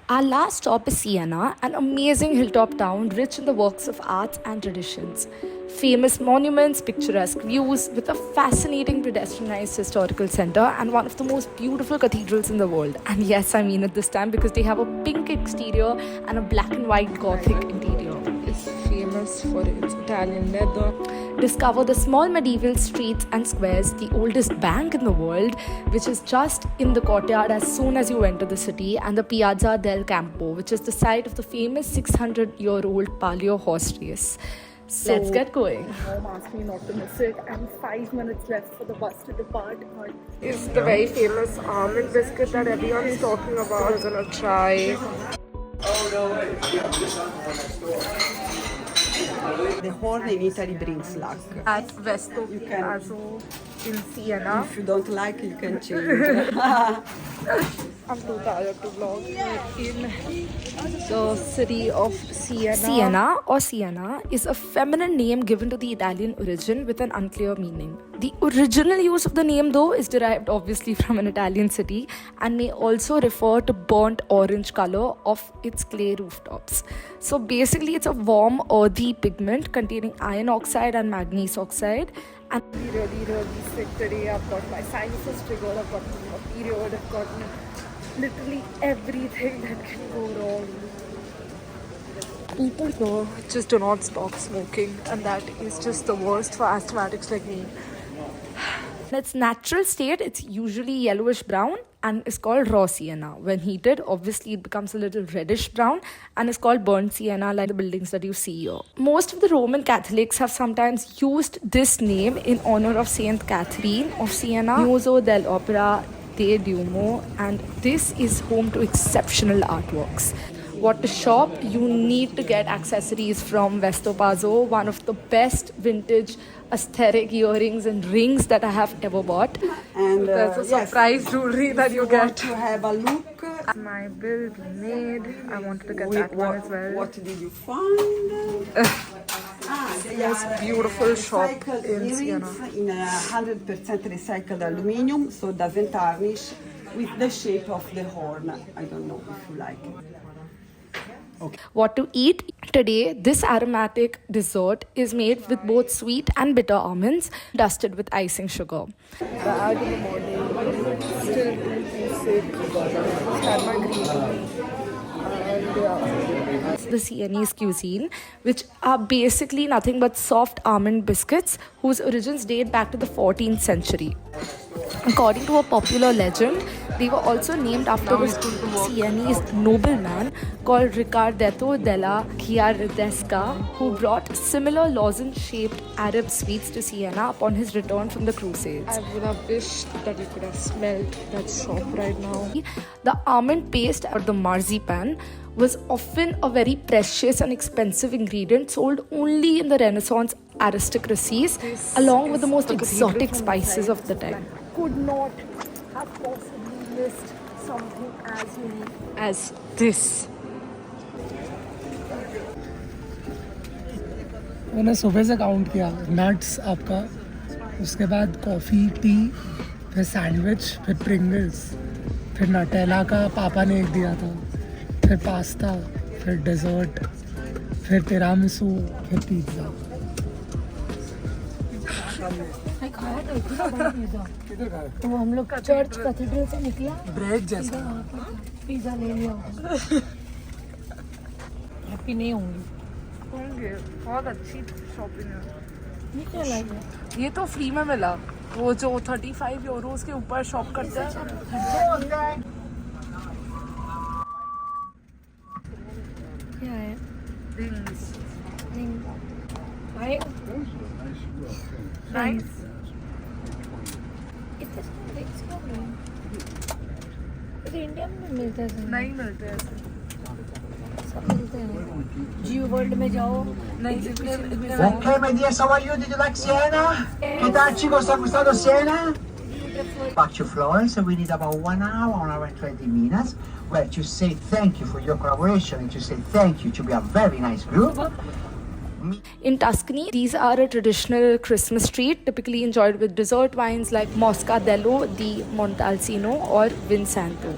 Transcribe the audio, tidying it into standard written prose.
Our last stop is Siena, an amazing hilltop town rich in the works of arts and traditions. Famous monuments, picturesque views, with a fascinating pedestrianized historical center and one of the most beautiful cathedrals in the world. And yes, I mean it this time because they have a pink exterior and a black and white Gothic interior. It's famous for its Italian leather. Discover the small medieval streets and squares, the oldest bank in the world, which is just in the courtyard as soon as you enter the city, and the Piazza del Campo, which is the site of the famous 600-year-old Palio horse race. So, let's get going. Mom asked me not to miss it, and 5 minutes left for the bus to depart. It's the very famous almond biscuit that everyone's talking about. I'm gonna try. The horn in Italy brings luck. At Vesto Palazzo in Siena. If you don't like, you can change. I'm too tired to vlog. In the city of Siena. Siena or Siena is a feminine name given to the Italian origin with an unclear meaning. The original use of the name, though, is derived obviously from an Italian city and may also refer to burnt orange color of its clay rooftops. So basically, it's a warm, earthy pigment containing iron oxide and manganese oxide. And really sick today. I've got my sinuses triggered, I've gotten a period, I've gotten literally everything that can go wrong. People though just do not stop smoking, and that is just the worst for asthmatics like me. in its natural state, it's usually yellowish brown and is called raw sienna. When heated, obviously it becomes a little reddish brown and is called burnt sienna, like the buildings that you see here. Most of the Roman Catholics have sometimes used this name in honor of Saint Catherine of Siena, Museo dell'Opera de Duomo, and this is home to exceptional artworks. What to shop? You need to get accessories from Vestopazzo, one of the best vintage aesthetic earrings and rings that I have ever bought. And there's a surprise jewelry that you get. To have a look. My bill made. I wanted to get that one as well. What did you find? Most beautiful shop in Siena. In 100% recycled aluminium, so it doesn't tarnish, with the shape of the horn. I don't know if you like it. Okay. What to eat? Today, this aromatic dessert is made with both sweet and bitter almonds, dusted with icing sugar. Bag in the morning, still too sick. Had my green tea. And yeah. The Sienese cuisine, which are basically nothing but soft almond biscuits whose origins date back to the 14th century. According to a popular legend, they were also named after a Sienese nobleman called Ricardetto della Chiaradesca, who brought similar lozenge-shaped Arab sweets to Siena upon his return from the Crusades. I would have wished that you could have smelled that shop right now. The almond paste or the marzipan was often a very precious and expensive ingredient sold only in the Renaissance aristocracies, along with the most exotic spices of the time. Could not have possibly missed something as unique as this. मैंने सुबह से count किया nuts आपका, उसके बाद coffee, T, फिर sandwich, फिर Pringles, फिर नटेला का पापा ने एक दिया था, फिर पास्ता, फिर डेजर्ट, फिर तिरामिसू, फिर पिज़्ज़ा. किधर खाया? तो हम लोग चर्च कैथेड्रल से निकला, ब्रेड जैसा पिज़्ज़ा ले लिया. हैप्पी नहीं होंगी. होंगे, बहुत अच्छी शॉपिंग है. ये क्या लगा? ये तो फ्री में मिला. वो जो 35 यूरोस के ऊपर शॉप करते हैं. क्या है? Rings. आए Nice. इतने सारे rings क्यों हैं? ये इंडिया में मिलते हैं. नहीं मिलते ऐसे. सब मिलते हैं. जियो वर्ल्ड में जाओ. नहीं इतने Okay, my dear, how are you? Did you like Siena? Che tal, chicos? ¿Te ha gustado Siena? Back to Florence, so we need about 1 hour and 20 minutes, where to say thank you for your collaboration and to say thank you to be a very nice group. In Tuscany, these are a traditional Christmas treat, typically enjoyed with dessert wines like Moscadello di Montalcino or Vinsanto.